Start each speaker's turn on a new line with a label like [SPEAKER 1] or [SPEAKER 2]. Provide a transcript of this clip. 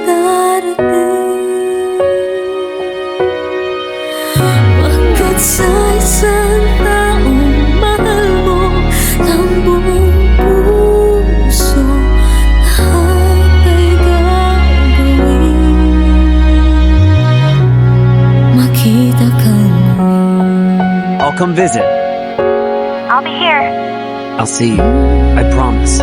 [SPEAKER 1] darating? Bakit sa isang taong mahal mo ng buong puso, lahat ay gagawin? Makita ka muli.
[SPEAKER 2] I'll come visit.
[SPEAKER 3] I'll be here.
[SPEAKER 2] I'll see you. I promise.